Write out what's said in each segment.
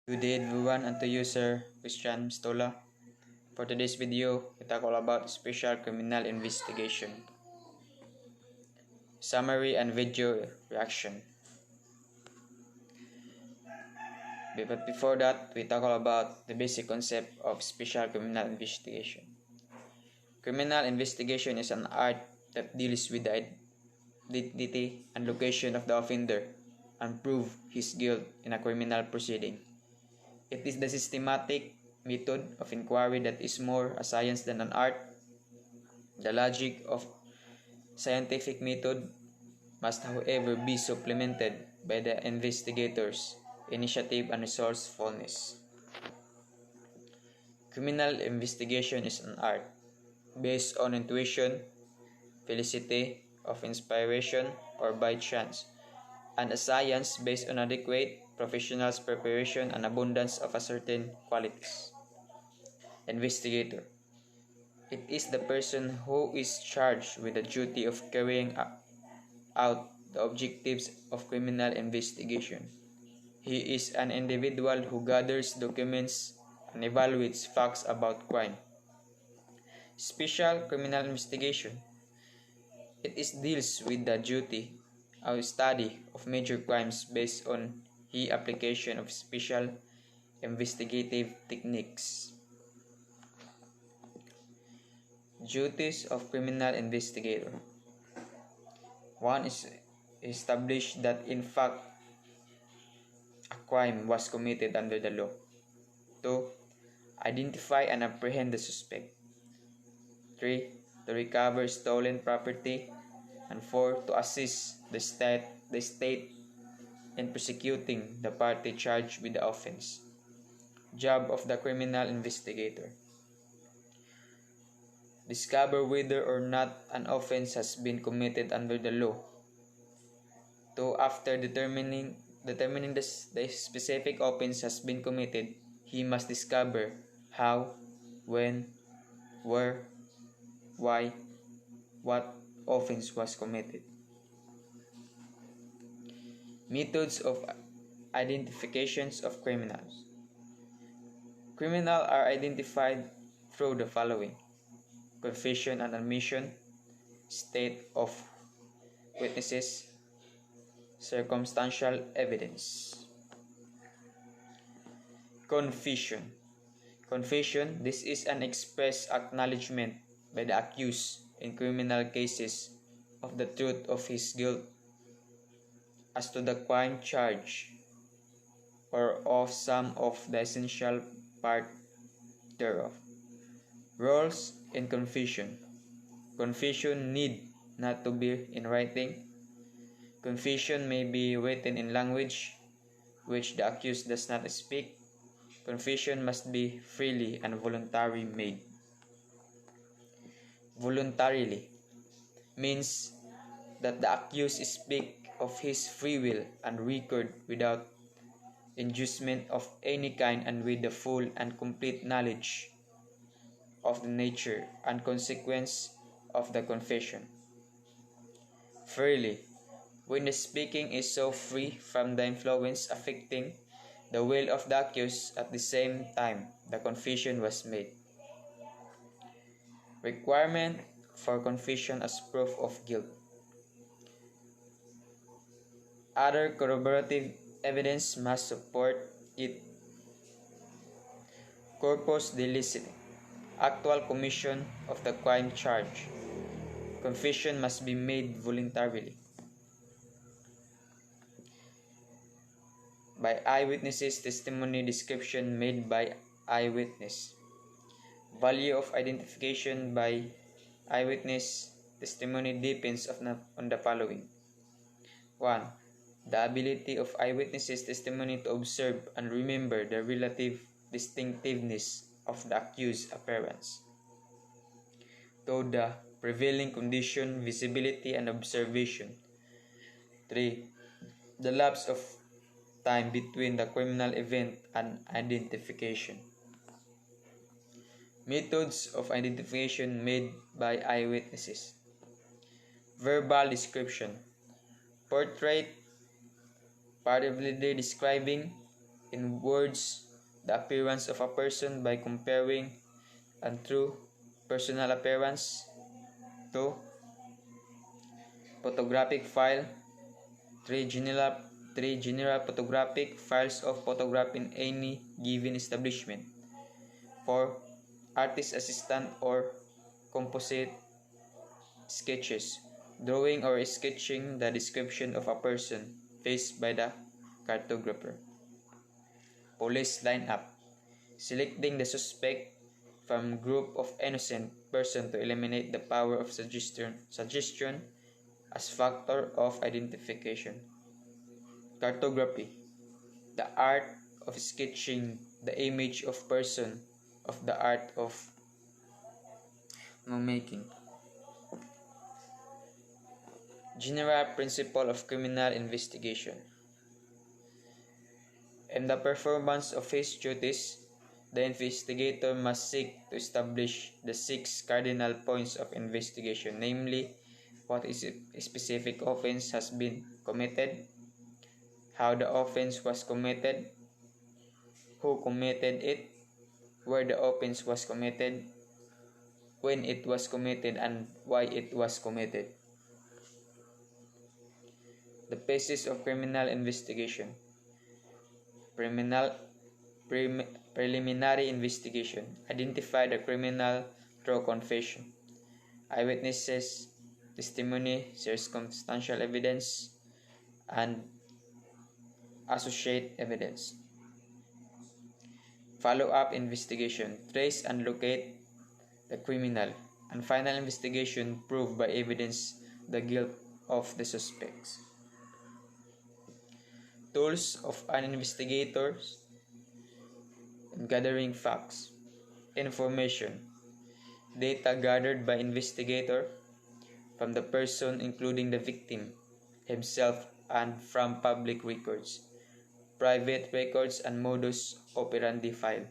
Good day everyone, and to you Sir Christian Stola. For today's video, we talk all about special criminal investigation. Summary and video reaction. But before that, we talk all about the basic concept of special criminal investigation. Criminal investigation is an art that deals with the identity and location of the offender and prove his guilt in a criminal proceeding. It is the systematic method of inquiry that is more a science than an art. The logic of scientific method must however be supplemented by the investigator's initiative and resourcefulness. Criminal investigation is an art based on intuition, felicity of inspiration, or by chance, and a science based on adequate professionals' preparation and abundance of a certain qualities. Investigator. It is the person who is charged with the duty of carrying out the objectives of criminal investigation. He is an individual who gathers documents and evaluates facts about crime. Special criminal investigation. It deals with the duty or study of major crimes based on the application of special investigative techniques. Duties of criminal investigator. 1 is establish that in fact a crime was committed under the law. 2. Identify and apprehend the suspect. 3. To recover stolen property. And 4. To assist the state in prosecuting the party charged with the offense. Job of the criminal investigator. Discover whether or not an offense has been committed under the law. 2. After determining the specific offense has been committed, he must discover how, when, where, why, what offense was committed. Methods of identifications of criminals. Criminals are identified through the following: confession and admission, state of witnesses, circumstantial evidence. Confession. Confession, this is an express acknowledgement by the accused in criminal cases of the truth of his guilt as to the crime charged or of some of the essential part thereof. Roles in confession. Confession need not to be in writing. Confession may be written in language which the accused does not speak. Confession must be freely and voluntarily made. Voluntarily means that the accused speaks of his free will and record without inducement of any kind and with the full and complete knowledge of the nature and consequence of the confession. Freely, when the speaking is so free from the influence affecting the will of the accused at the same time the confession was made. Requirement for confession as proof of guilt. Other corroborative evidence must support it. Corpus delicti, actual commission of the crime charge. Confession must be made voluntarily. By eyewitnesses testimony, description made by eyewitness. Value of identification by eyewitness testimony depends on the following. 1. The ability of eyewitnesses testimony to observe and remember the relative distinctiveness of the accused's appearance. 2. The prevailing condition, visibility, and observation. 3. The lapse of time between the criminal event and identification. Methods of identification made by eyewitnesses. Verbal description. Portrait, particularly describing In words, the appearance of a person by comparing and true personal appearance. 2. Photographic file. 3. General photographic files of photograph in any given establishment. 4. Artist assistant or composite sketches, drawing or sketching the description of a person faced by the cartographer. Police lineup. Selecting the suspect from group of innocent person to eliminate the power of suggestion as factor of identification. Cartography. The art of sketching the image of person, of the art of making. General principle of criminal investigation. In the performance of his duties, the investigator must seek to establish the 6 cardinal points of investigation, namely, what is a specific offense has been committed, how the offense was committed, who committed it, where the offense was committed, when it was committed, and why it was committed. The basis of criminal investigation. Preliminary investigation. Identify the criminal through confession, eyewitnesses, testimony, circumstantial evidence, and associate evidence. Follow-up investigation. Trace and locate the criminal. And final investigation. Prove by evidence the guilt of the suspects. Tools of an investigator in gathering facts. Information. Data gathered by investigator from the person including the victim himself and from public records, private records, and modus operandi file.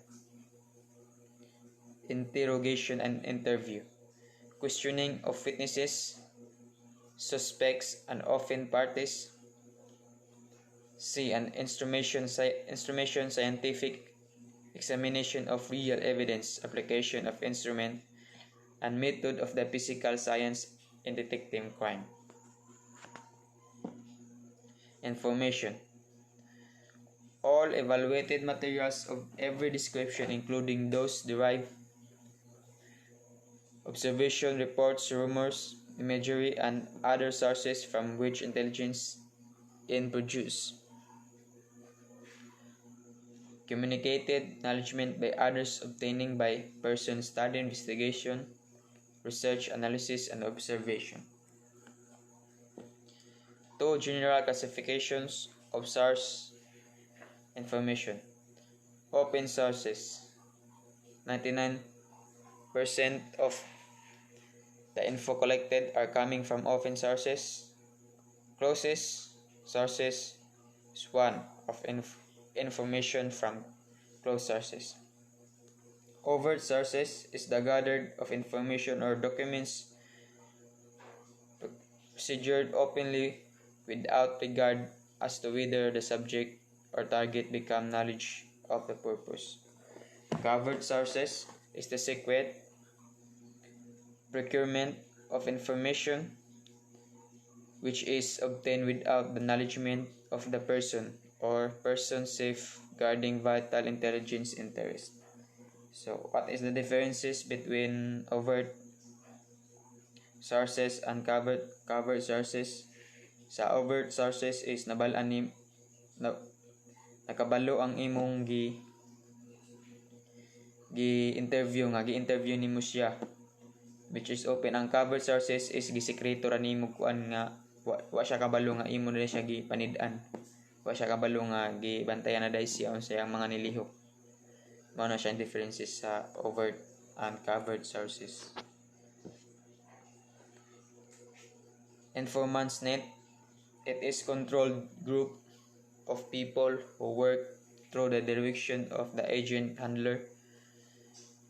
Interrogation and interview. Questioning of witnesses, suspects, and offending parties. C. An instrumentation scientific examination of real evidence, application of instrument and method of the physical science in detecting crime. Information. All evaluated materials of every description, including those derived, observation reports, rumors, imagery, and other sources from which intelligence is produced. Communicated acknowledgement by others obtaining by persons studying investigation, research, analysis, and observation. 2. General classifications of source information. Open sources. 99% of the info collected are coming from open sources. Closest sources is one of information from closed sources. Overt sources is the gathered of information or documents procured openly without regard as to whether the subject or target become knowledge of the purpose. Covert sources is the secret procurement of information which is obtained without the acknowledgement of the person or person safeguarding vital intelligence interest. So, what is the differences between overt sources and covered sources? Sa overt sources is nakabalo ang imong gi-interview nimo siya, which is open. Ang covered sources is gisekreto ra nimo kuan nga wa siya kabalo nga imo na siya gipanid-an. Wa siya kabalo nga gibantayan na dai siya unsay ang mga nilihok. Mao na siya differences sa overt and covered sources. Informants net. It is controlled group of people who work through the direction of the agent handler.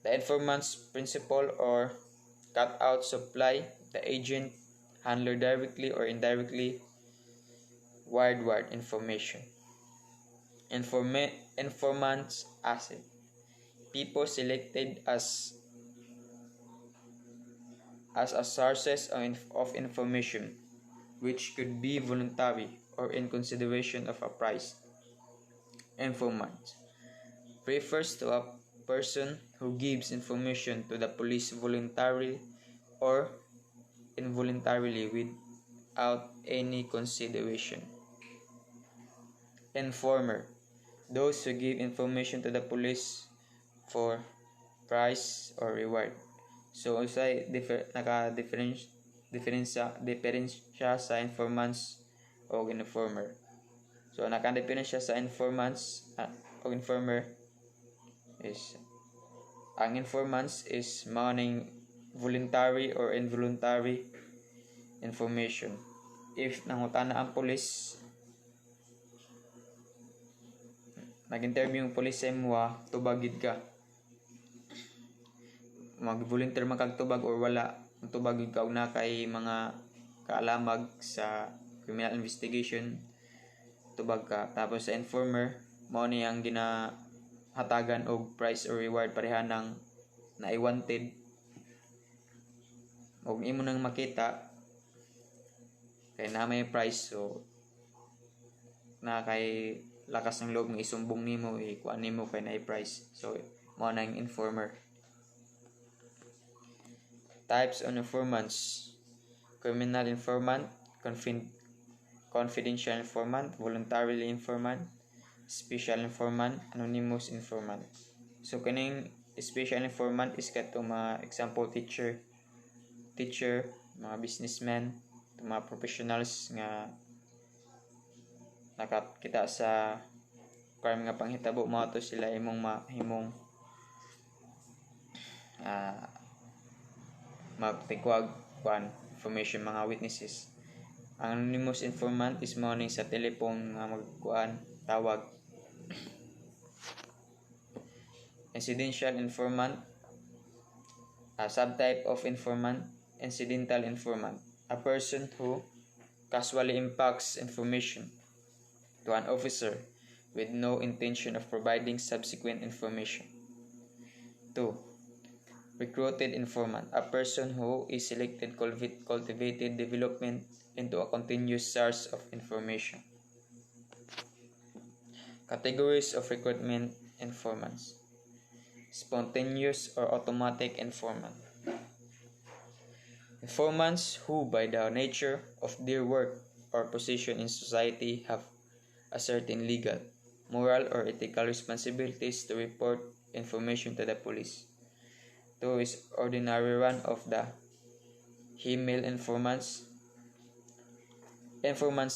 The informant's principal or cut out supply the agent handler directly or indirectly wired information. Informants asset. People selected as a sources of information, which could be voluntary or in consideration of a price. Informant refers to a person who gives information to the police voluntarily or involuntarily without any consideration. Informer, those who give information to the police for price or reward. So usay diferensya sa informants o informer. So naka-diferensya sa informants o informer is ang informants is maning voluntary or involuntary information. If nangutana ang police, nag-interview yung police sa imwa, tubagid ka, mag-volunteer man kag tubag or wala, tubagid ka og na kay mga kaalamag sa criminal investigation, tubag ka. Tapos sa informer, mao ni ang ginahatagan og price or reward pareha ng na-wanted. Og imo nang makita kay na may price, so na kay lakas ng loob ng isumbong nimo, ikuan nimo kay na price. So mao na ang informer. Types of informants: criminal informant, confidential informant, voluntarily informant, special informant, anonymous informant. So kaning special informant is kato mga example teacher, mga businessmen, mga professionals nga nakakita sa crime nga panghitabo, mga to sila imong magtigwag information mga witnesses. Ang anonymous informant is morning sa telephone nga tawag. Incidental informant, a subtype of informant. Incidental informant, a person who casually impacts information to an officer with no intention of providing subsequent information. 2. Recruited informant, a person who is selected, cultivated, development into a continuous source of information. Categories of recruitment informants: spontaneous or automatic informant. Informants who, by the nature of their work or position in society, have a certain legal, moral, or ethical responsibilities to report information to the police. 2 is ordinary run of the female informants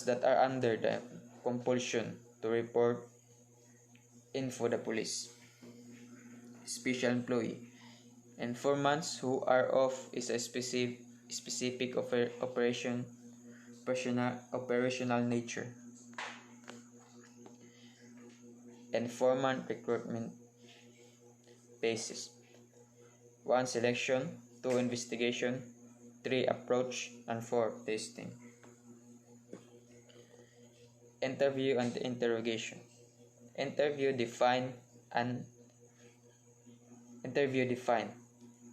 that are under the compulsion to report info the police. Special employee informants who are of is a specific operational nature. Informant recruitment basis: 1. Selection, 2. Investigation, 3. Approach, and 4. Testing. Interview and interrogation. Interview defined.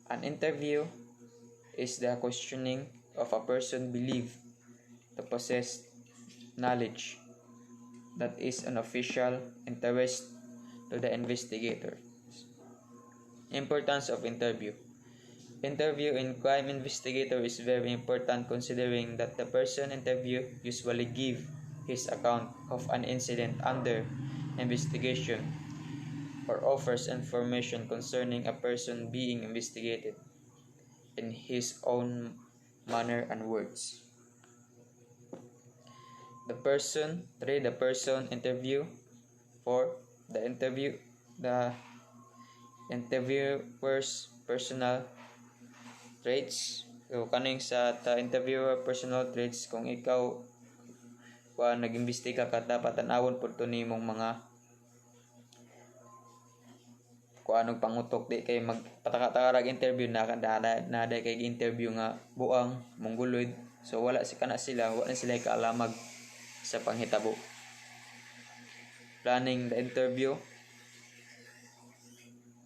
An interview is the questioning of a person believed to possess knowledge that is an official interest to the investigator. Importance of interview. Interview in crime investigator is very important, considering that the person interviewed usually give his account of an incident under investigation or offers information concerning a person being investigated in his own manner and words. The person interview. 4. The interviewer's personal traits. So kaning sa interviewer personal traits, kung ikaw nag-imbestiga ka, dapat tanawon pud to nimong mga anong pangutok, di kay magpataka-takarag interview na kay interview nga buang mongguloid, so wala sila kaalamag sa panghitabo. planning the interview.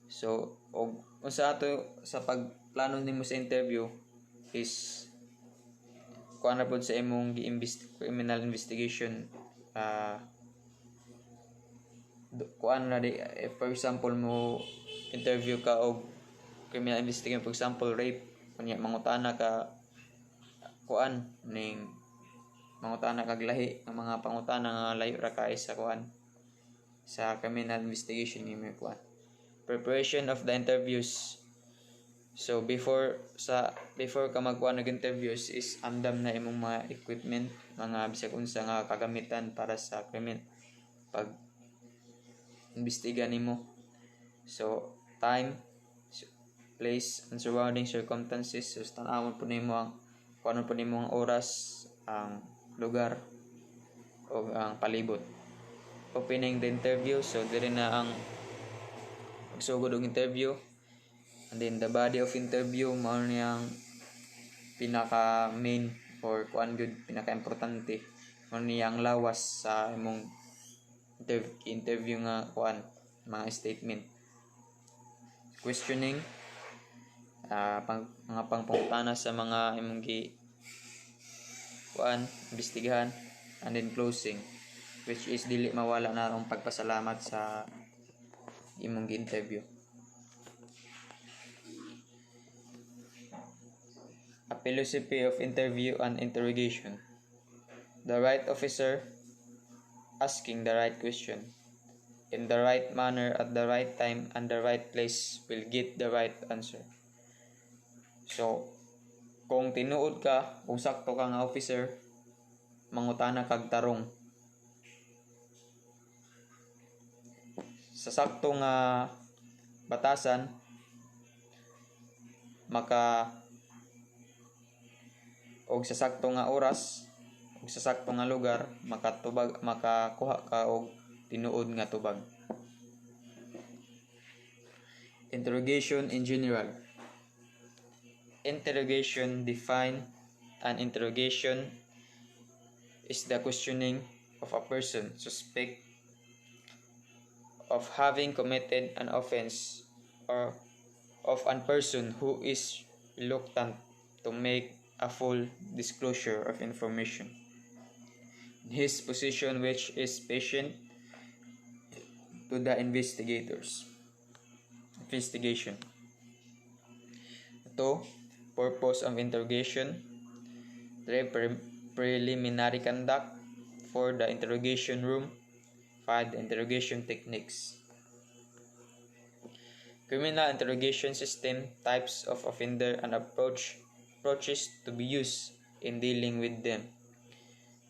So, og unsa ato sa pagplano nimo sa interview is kuan ra pod sa imong criminal investigation. Kuan na di, for example mo interview ka og criminal investigation, for example rape, kunya mangutana ka kuan ning mangutana kag lahi ang mga pangutana nga layo ra kay sa kuan sa criminal investigation ni mo kuan. Preparation of the interviews. So before ka magkuan og interviews is andam na imong mga equipment, mga bisag unsa nga kagamitan para sa krimen pag imbestiga nimo. So time, place, and surrounding circumstances. So tan-awon po nimo ang kuan po nimo ang oras, ang lugar o ang palibot. Opening the interview. So diri na ang pagsugod og interview. And then the body of interview mao niyang pinaka main or kuan good, pinaka importante mao niyang lawas sa imong interview nga kuan mga statement. Questioning, mga pangpangutana sa mga imong gi kuan imbestigahan. And then closing, which is dili mawala na ang pagpasalamat sa imong gi-interview. A philosophy of interview and interrogation. The right officer asking the right question in the right manner at the right time and the right place will get the right answer. So, kung tinuod ka, kung sakto ka nga officer, mangutana kag tarong. Sa sakto nga batasan, og sa sakto nga oras, og sa sakto nga lugar, makakuha ka og tinuod nga tubag. Interrogation in general. Interrogation define an interrogation is the questioning of a person suspect of having committed an offense or of a person who is reluctant to make a full disclosure of information. His position which is patient to the investigation. 2. Purpose of interrogation. 3. Preliminary conduct. 4. The interrogation room. 5. The interrogation techniques. Criminal interrogation system, types of offender and approaches to be used in dealing with them.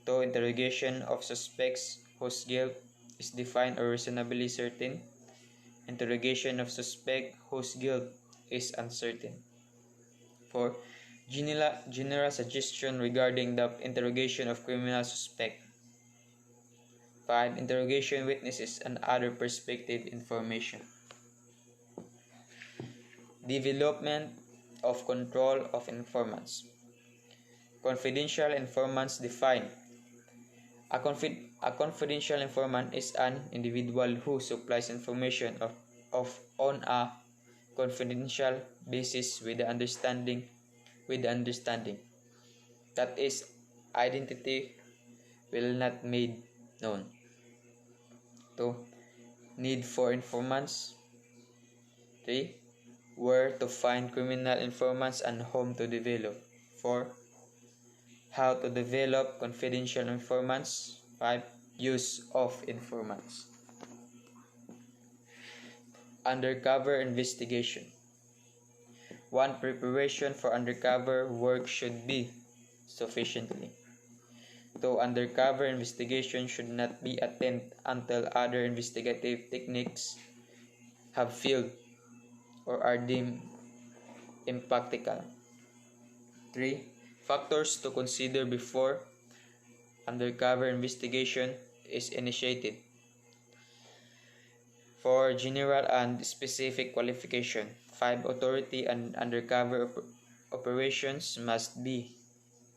2. Interrogation of suspects whose guilt is defined or reasonably certain. Interrogation of suspect whose guilt is uncertain. 4. General suggestion regarding the interrogation of criminal suspect. 5. Interrogation witnesses and other perspective information. Development of control of informants. Confidential informants defined. A confidential informant is an individual who supplies information on a confidential basis with the understanding that its identity will not made known. 2. Need for informants. 3. Where to find criminal informants and whom to develop. 4. How to develop confidential informants. 5. Use of informants. Undercover investigation. 1. Preparation for undercover work should be sufficiently. 2. Undercover investigation should not be attempted until other investigative techniques have failed or are deemed impractical. 3. Factors to consider before undercover investigation is initiated. 4. General and specific qualification. 5. Authority and undercover operations must be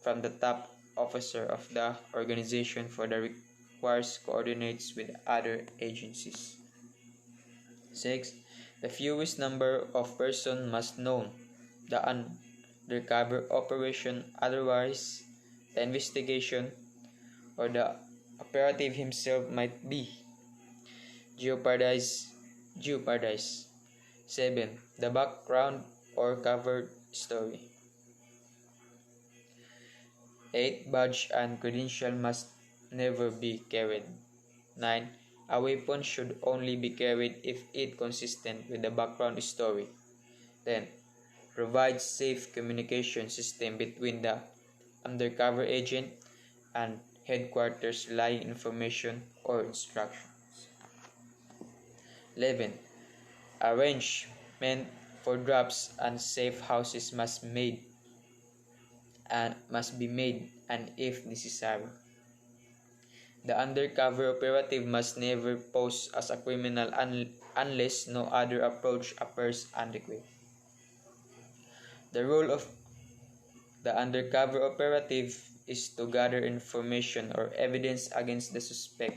from the top officer of the organization for the requires coordinates with other agencies. 6. The fewest number of persons must know the undercover operation, otherwise the investigation or the operative himself might be jeopardized. 7. The background or covered story. 8. Badge and credential must never be carried. 9. A weapon should only be carried if it consistent with the background story. 10. Provide safe communication system between the undercover agent and headquarters relying information or instructions. 11. Arrangement for drafts and safe houses must be made and if necessary. The undercover operative must never pose as a criminal unless no other approach appears adequate. The role of the undercover operative is to gather information or evidence against the suspect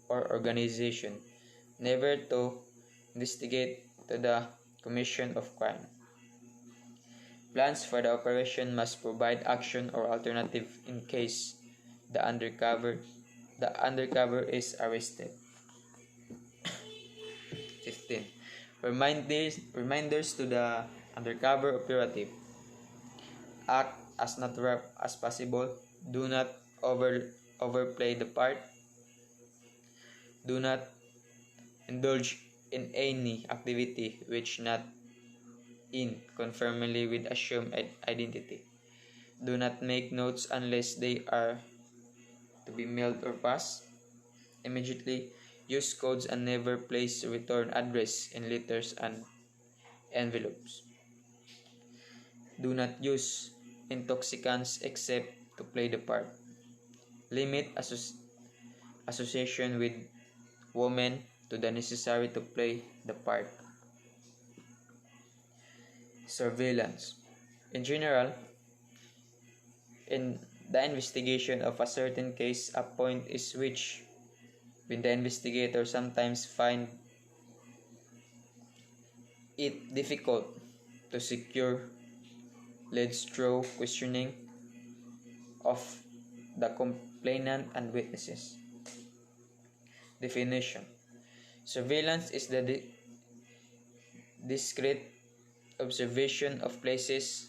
or organization, never to investigate to the commission of crime. Plans for the operation must provide action or alternative in case the undercover is arrested. 15. Reminders to the undercover operative. Act as natural as possible. Do not overplay the part. Do not indulge in any activity which not in conformity with assumed identity. Do not make notes unless they are to be mailed or passed immediately. Use codes and never place return address in letters and envelopes. Do not use intoxicants except to play the part. Limit association with women to the necessary to play the part. Surveillance. In general, in the investigation of a certain case, a point is reached when the investigator sometimes find it difficult to secure leads through questioning of the complainant and witnesses. Definition. Surveillance is the discrete observation of places,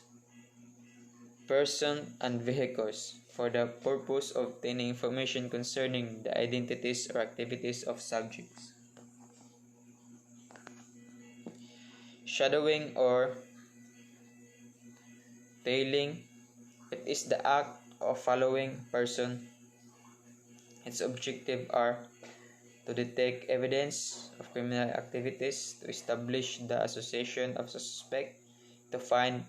persons, and vehicles for the purpose of obtaining information concerning the identities or activities of subjects. Shadowing or tailing. It is the act of following person. Its objectives are to detect evidence of criminal activities, to establish the association of suspect, to find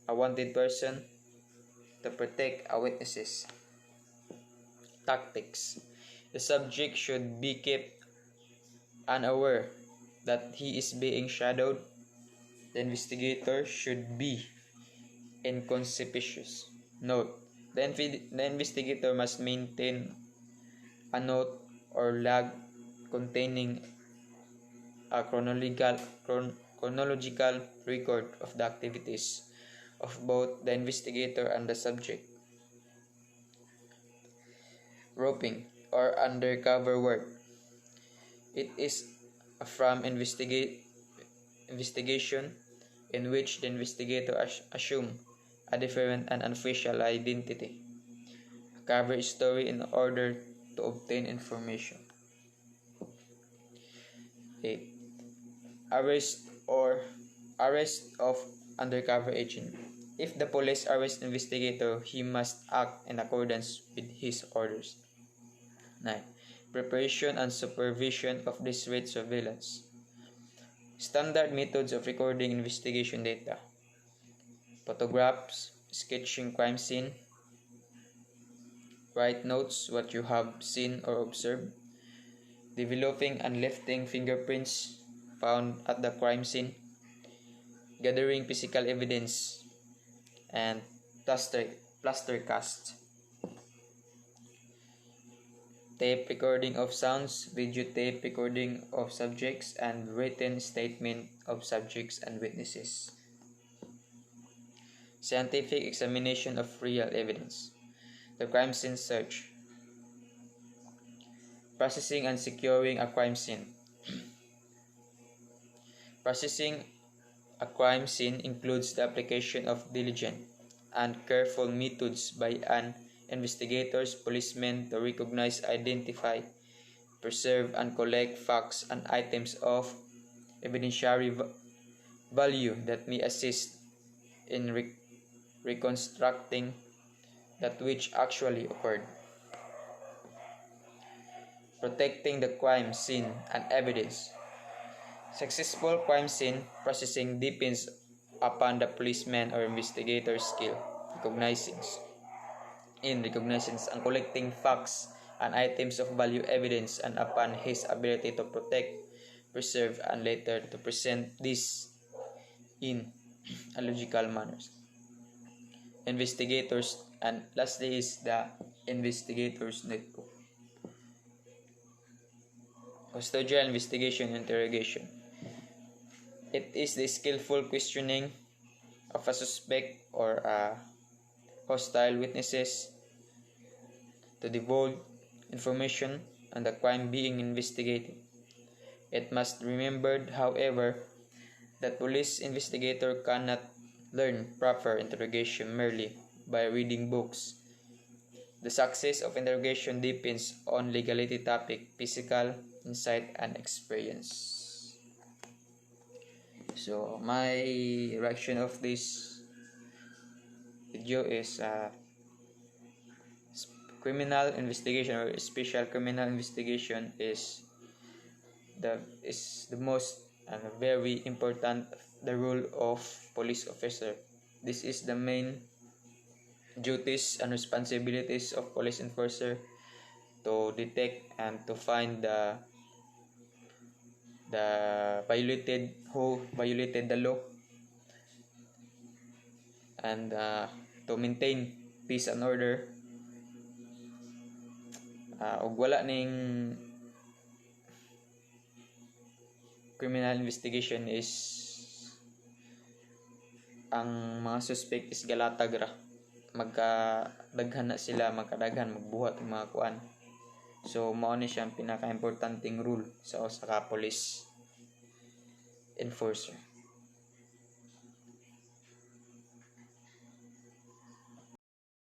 a wanted person, to protect our witnesses. Tactics. The subject should be kept unaware that he is being shadowed. The investigator should be inconspicuous. Note: the investigator must maintain a note or log containing a chronological record of the activities of both the investigator and the subject. Roping or undercover work. It is a from investigation in which the investigator assumes a different and unofficial identity, a cover story in order to obtain information. 8. Arrest of undercover agent. If the police arrest investigator, he must act in accordance with his orders. 9. Preparation and supervision of discrete surveillance. Standard methods of recording investigation data: photographs, sketching crime scene, write notes what you have seen or observed, developing and lifting fingerprints found at the crime scene, gathering physical evidence, and plaster cast. tape recording of sounds, videotape recording of subjects, and written statement of subjects and witnesses. Scientific examination of real evidence. The crime scene search. Processing and securing a crime scene. Processing a crime scene includes the application of diligent and careful methods by an investigators, policemen to recognize, identify, preserve, and collect facts and items of evidentiary value that may assist in reconstructing that which actually occurred. Protecting the crime scene and evidence. Successful crime scene processing depends upon the policeman or investigator's skill recognizing and collecting facts and items of value evidence, and upon his ability to protect, preserve, and later to present this in a logical manner. Investigators, and lastly is the investigators network. Custodial investigation interrogation. It is the skillful questioning of a suspect or a hostile witnesses to divulge information on the crime being investigated. It must be remembered, however, that police investigator cannot learn proper interrogation merely by reading books. The success of interrogation depends on legality topic, physical insight, and experience. So my reaction of this video is criminal investigation or special criminal investigation is the most and very important the role of police officer. This is the main duties and responsibilities of police enforcer to detect and to find the who violated the law, and to maintain peace and order. Ug wala ning criminal investigation is ang mga suspect is galatag ra, magkadaghan na sila, magkadaghan magbuhat ng mga kuan. So mao ni siya ang pinaka-importanting rule sa usa ka police enforcer.